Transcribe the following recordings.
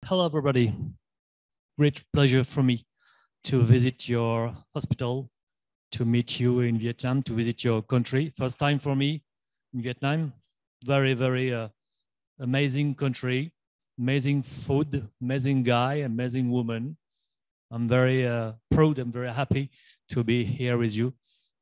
Hello, everybody. Great pleasure for me to visit your hospital, to meet you in Vietnam, to visit your country. First time for me in Vietnam. Very, very amazing country, amazing food, amazing guy, amazing woman. I'm very proud and very happy to be here with you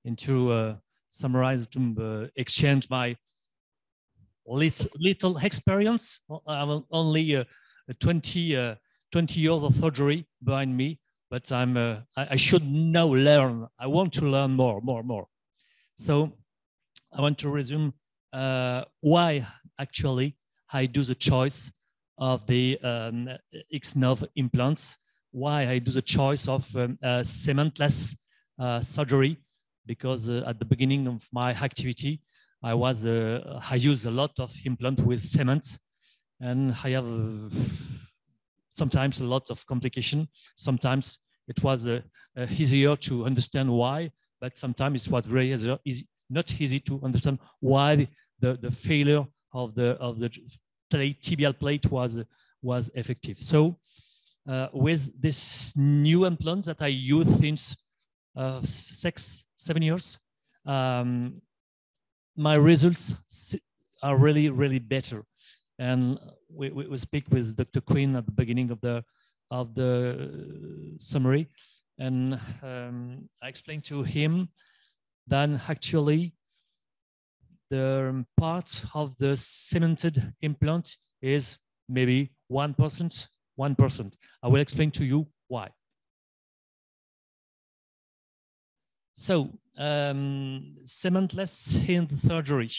and to summarize, to exchange my little experience. I'm only 20 years of surgery behind me, but I should now learn. I want to learn more. So I want to resume why actually I do the choice of the X-nerve implants, why I do the choice of cementless surgery, because at the beginning of my activity, I use a lot of implant with cement, and I have sometimes a lot of complication. Sometimes it was easier to understand why, but sometimes it was very not easy to understand why the failure of the tibial plate was effective. So with this new implant that I use since 6-7 years, my results are really better. And we speak with Dr. Quinn at the beginning of the summary, and I explained to him that actually the part of the cemented implant is maybe 1%. I will explain to you why. So cementless hand surgery.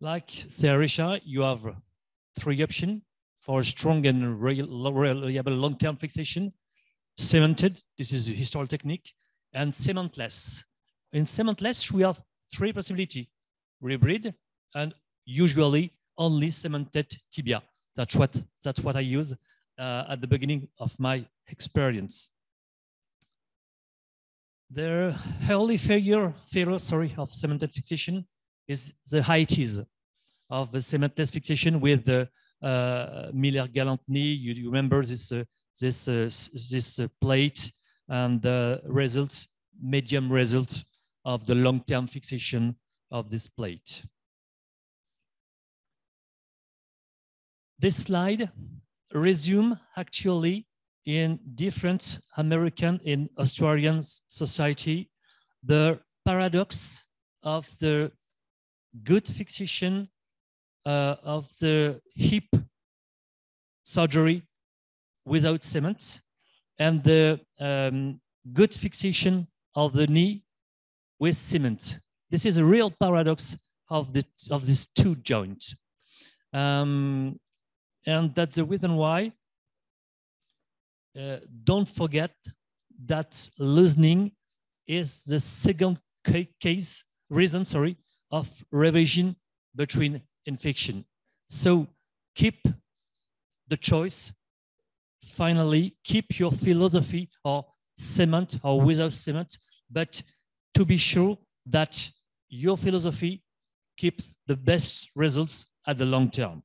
Like Sarisha, you have 3 options for a strong and reliable long-term fixation. Cemented, this is a historical technique, and cementless. In cementless, we have 3 possibilities: rebreed and usually only cemented tibia. That's what I use at the beginning of my experience. The early failure of cemented fixation is the heighties of the cementless fixation with the Miller-Galant knee. You remember this plate and the medium result of the long-term fixation of this plate. This slide resumes actually in different American and Australian society the paradox of the good fixation of the hip surgery without cement and the good fixation of the knee with cement. This is a real paradox of these 2 joints. And that's the reason why don't forget that loosening is the second reason of revision between infection. So keep the choice. Finally, keep your philosophy or cement or without cement, but to be sure that your philosophy keeps the best results at the long term.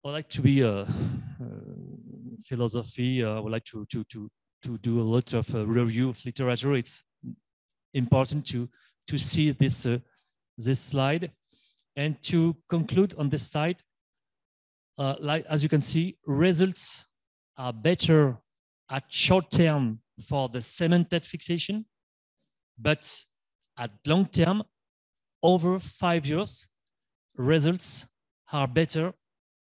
I would like to be a philosophy. I would like to do a lot of review of literature. It's important to see this slide and to conclude on this slide. Like as you can see, results are better at short term for the cemented fixation, but at long term, over 5 years, results are better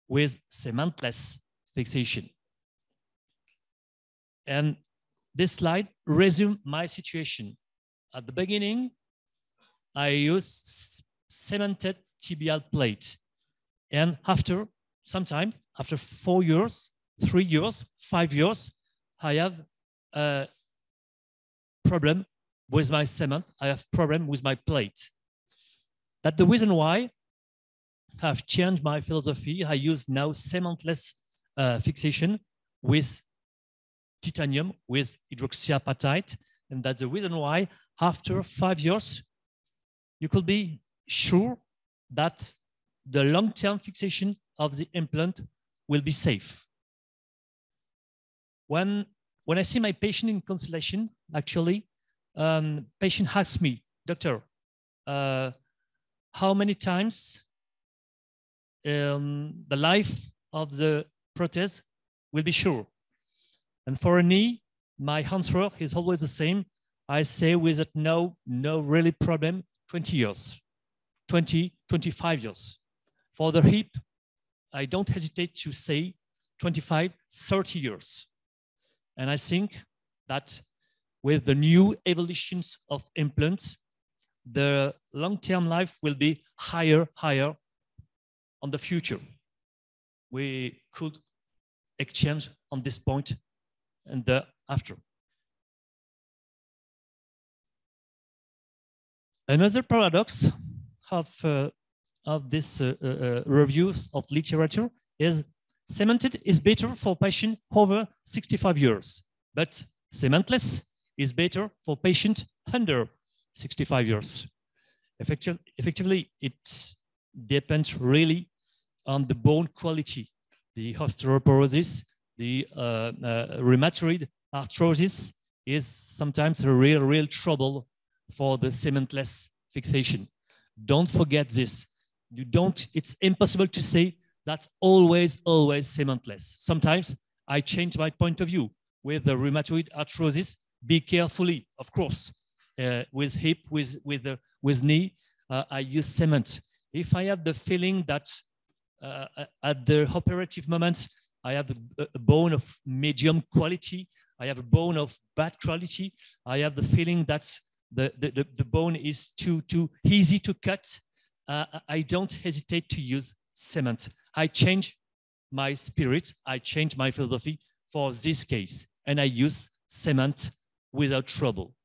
with cementless fixation. And this slide resumes my situation. At the beginning, I used cemented tibial plate. And after 4 years, 3 years, 5 years, I have a problem with my cement. I have problem with my plate. That's the reason why I've changed my philosophy. I use now cementless fixation with titanium, with hydroxyapatite. And that's the reason why after 5 years, you could be sure that the long-term fixation of the implant will be safe. When I see my patient in consultation, actually, patient asks me, doctor, how many times the life of the prothèse will be sure? And for a knee, my answer is always the same. I say with it, no really problem, 20 years, 20, 25 years. For the hip, I don't hesitate to say 25, 30 years. And I think that with the new evolutions of implants, the long-term life will be higher on the future. We could exchange on this point and after. Another paradox of this review of literature is cemented is better for patients over 65 years, but cementless is better for patients under 65 years. Effectively, it depends really on the bone quality, the osteoporosis, the rheumatoid arthrosis is sometimes a real trouble for the cementless fixation. Don't forget this. It's impossible to say that's always cementless. Sometimes I change my point of view. With the rheumatoid arthrosis, be carefully, of course. With hip, with knee, I use cement. If I have the feeling that at the operative moment, I have a bone of medium quality, I have a bone of bad quality, I have the feeling that the bone is too easy to cut, I don't hesitate to use cement. I change my spirit, I change my philosophy for this case, and I use cement without trouble.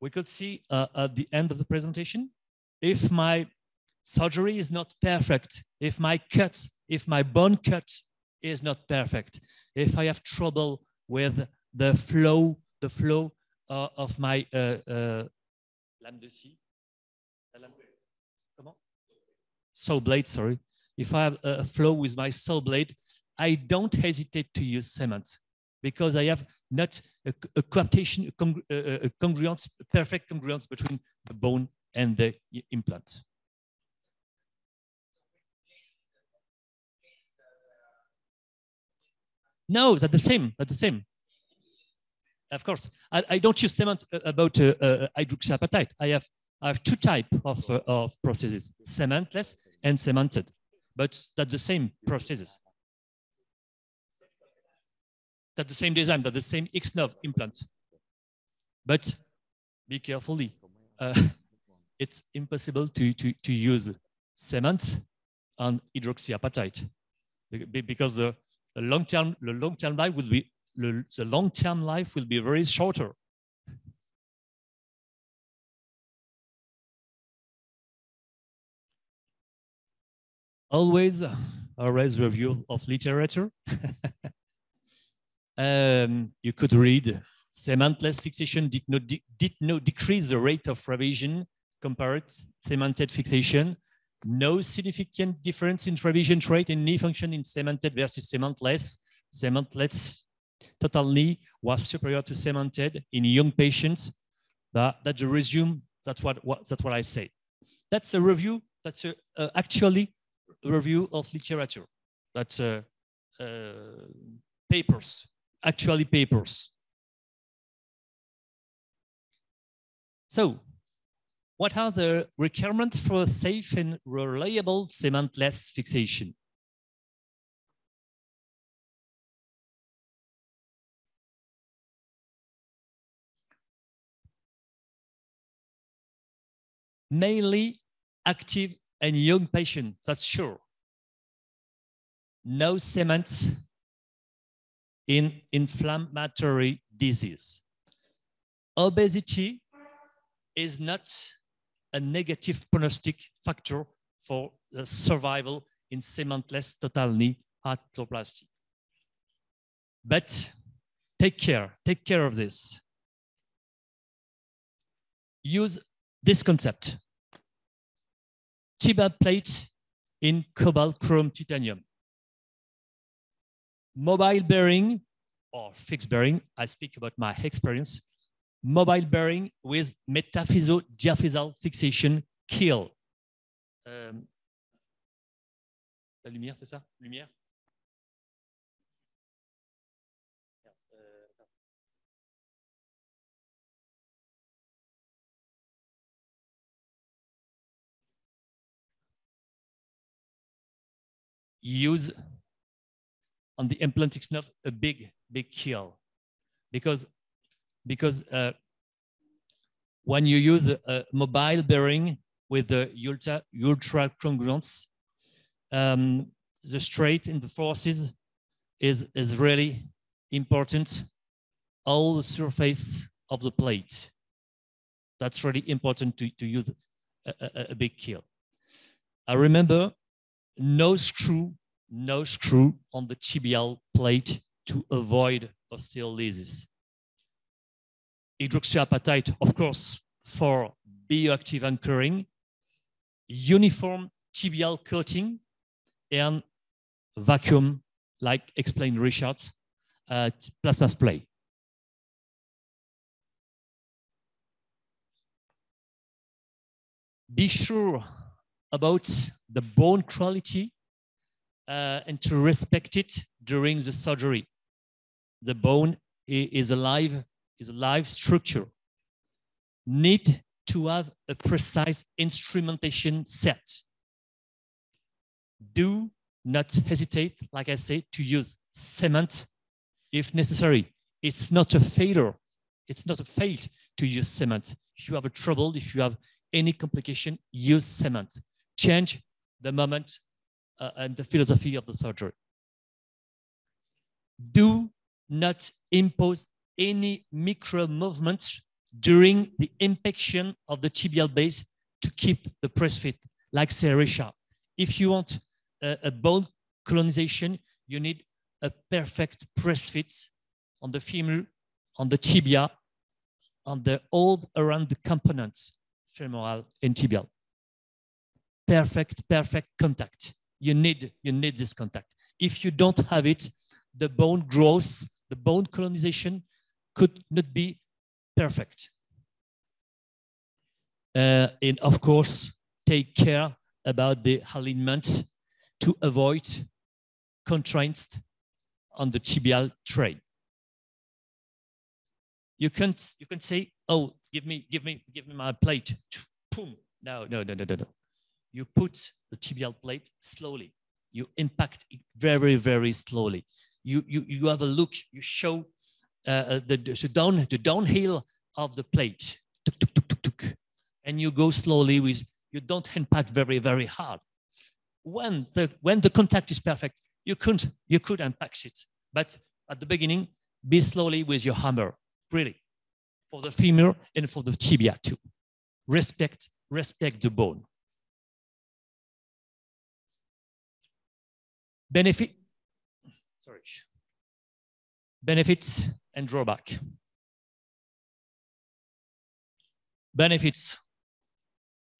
We could see at the end of the presentation, if my surgery is not perfect, if my bone cut is not perfect, if I have trouble with the flow of my lame de scie, saw blade, sorry. If I have a flow with my saw blade, I don't hesitate to use cement because I have not a coaptation, a congruence, perfect congruence between the bone and the implant. No, that's the same. That's the same. Of course, I don't use cement about hydroxyapatite. I have two types of processes: cementless and cemented, but that's the same processes. That's the same design, that's the same X-nerve implant. But be carefully. It's impossible to use cement on hydroxyapatite because the long-term life will be very shorter. Always review of literature. You could read cementless fixation did not decrease the rate of revision compared cemented fixation. No significant difference in revision rate in knee function in cemented versus cementless. Cementless total knee was superior to cemented in young patients. That's a resume. That's what I say. That's a review. That's actually a review of literature. That's papers. Actually papers. So, what are the requirements for a safe and reliable cementless fixation? Mainly active and young patients, that's sure. No cement in inflammatory disease. Obesity is not a negative prognostic factor for survival in cementless total knee arthroplasty. But take care of this. Use this concept. Tibial plate in cobalt chrome titanium. Mobile bearing or fixed bearing, I speak about my experience. Mobile bearing with metaphyso-diaphyseal fixation kill. La lumière, c'est ça? Lumière? Use on the implantic nerve a big kill, because when you use a mobile bearing with the ultra congruence, the straight in the forces is really important. All the surface of the plate, that's really important to use a big kill. I remember no screw on the tibial plate to avoid osteolysis. Hydroxyapatite, of course, for bioactive anchoring, uniform tibial coating, and vacuum, like explained Richard, plasma spray. Be sure about the bone quality and to respect it during the surgery. The bone is a live structure. Need to have a precise instrumentation set. Do not hesitate, like I said, to use cement if necessary. It's not a failure. It's not a fail to use cement. If you have a trouble, if you have any complication, use cement. Change the moment and the philosophy of the surgery. Do not impose any micro movements during the impaction of the tibial base to keep the press fit, like Serisha. If you want a bone colonization, you need a perfect press fit on the femur, on the tibia, on the all around the components, femoral and tibial. Perfect contact. You need this contact. If you don't have it, the bone growth, the bone colonization could not be perfect. And of course, take care about the alignment to avoid constraints on the tibial tray. You can say, oh, give me my plate. Boom. No. You put the tibial plate slowly. You impact it very slowly. You have a look. You show the downhill of the plate, and you go slowly with. You don't impact very hard. When the contact is perfect, you could impact it. But at the beginning, be slowly with your hammer, really, for the femur and for the tibia too. Respect the bone. Benefits and drawback. Benefits,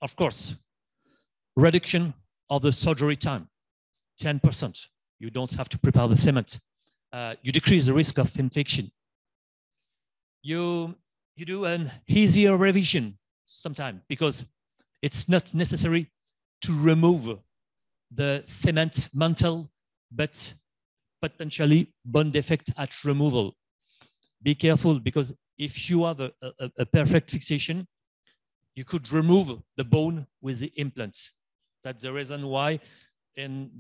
of course, reduction of the surgery time, 10%. You don't have to prepare the cement. You decrease the risk of infection. You do an easier revision sometimes because it's not necessary to remove the cement mantle, but potentially bone defect at removal. Be careful, because if you have a perfect fixation, you could remove the bone with the implants. That's the reason why in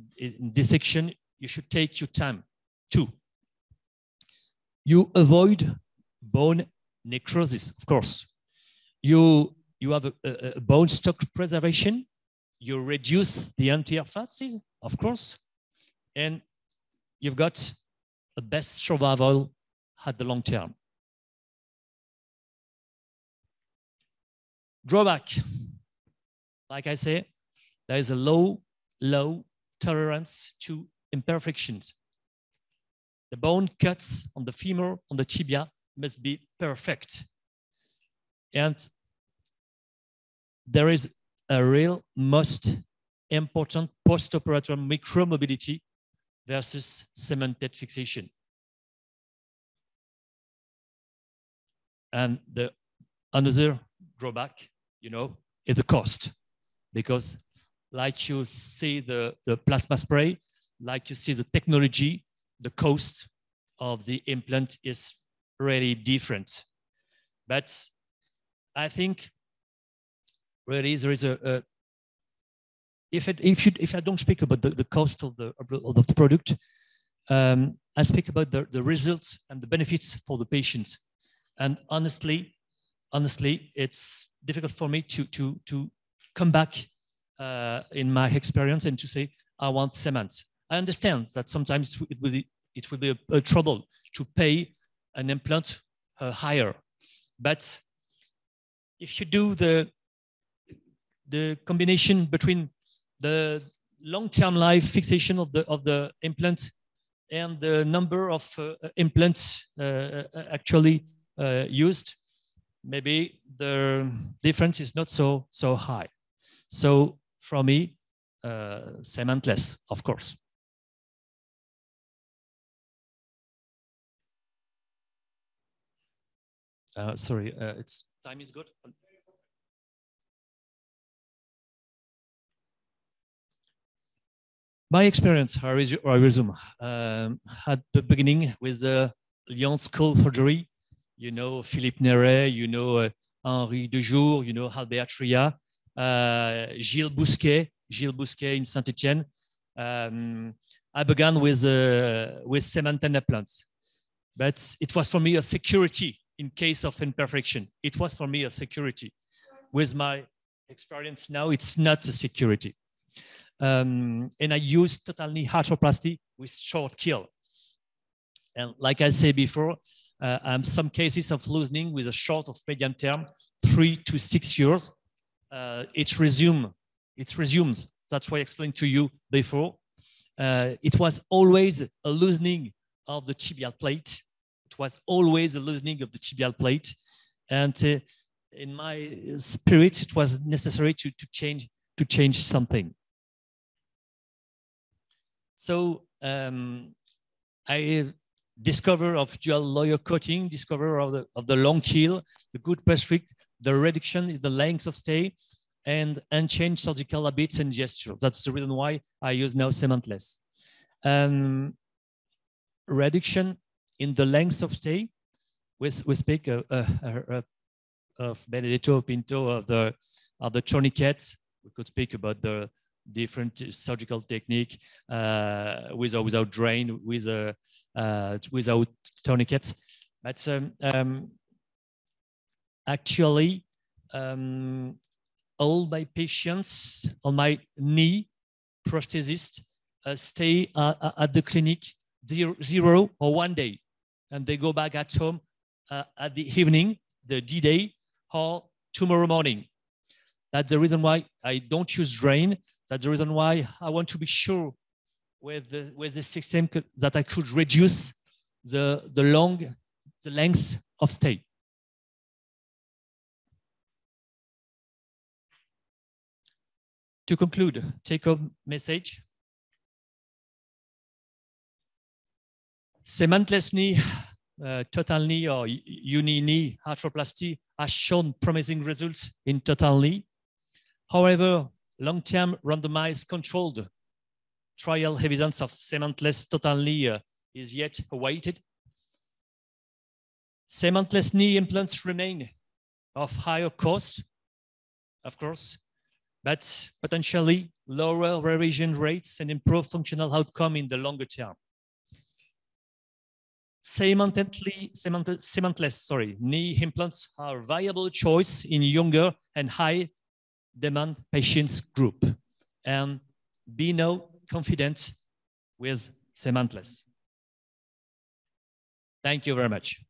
dissection, you should take your time too. You avoid bone necrosis, of course. You have a bone stock preservation. You reduce the anti-arthritis, of course, and you've got the best survival at the long term. Drawback, like I say, there is a low tolerance to imperfections. The bone cuts on the femur, on the tibia, must be perfect. And there is a real most important post-operative micromobility versus cemented fixation. And the another drawback, you know, is the cost, because like you see the plasma spray, like you see the technology, the cost of the implant is really different. But I think really there is if I don't speak about the cost of the product, I speak about the results and the benefits for the patients. And honestly, it's difficult for me to come back in my experience and to say I want cement. I understand that sometimes it will be a trouble to pay an implant higher, but if you do the combination between the long-term life fixation of the implant and the number of implants actually used, maybe the difference is not so high. So for me, cementless, of course. Sorry, it's time is good. My experience, I resume, at the beginning with the Lyon School surgery, you know, Philippe Néret, you know, Henri Dejour, you know, Albert Tria, Gilles Bousquet in Saint-Etienne. I began with cement implants, but it was for me a security in case of imperfection. It was for me a security. With my experience now, it's not a security. And I use total knee arthroplasty with short keel. And like I said before, some cases of loosening with a short of medium term, 3 to 6 years. It resumes. That's why I explained to you before. It was always a loosening of the tibial plate. It was always a loosening of the tibial plate. And in my spirit, it was necessary to change something. So I discover of dual layer coating, discover of the long keel, the good perfect, the reduction in the length of stay, and unchanged surgical habits and gestures. That's the reason why I use now cementless. Reduction in the length of stay. We speak of Benedetto Pinto of the tourniquets. We could speak about the different surgical technique with or without drain, without tourniquets. But actually, all my patients on my knee prosthesist stay at the clinic 0 or 1 day, and they go back at home at the evening, the D-Day, or tomorrow morning. That's the reason why I don't use drain. That's the reason why I want to be sure with the system that I could reduce the length of stay. To conclude, take-home message. Cementless knee, total knee or uni knee arthroplasty has shown promising results in total knee. However, long-term randomized controlled trial evidence of cementless total knee is yet awaited. Cementless knee implants remain of higher cost, of course, but potentially lower revision rates and improved functional outcome in the longer term. Cementless knee implants are a viable choice in younger and high demand patients group, and be now confident with cementless. Thank you very much.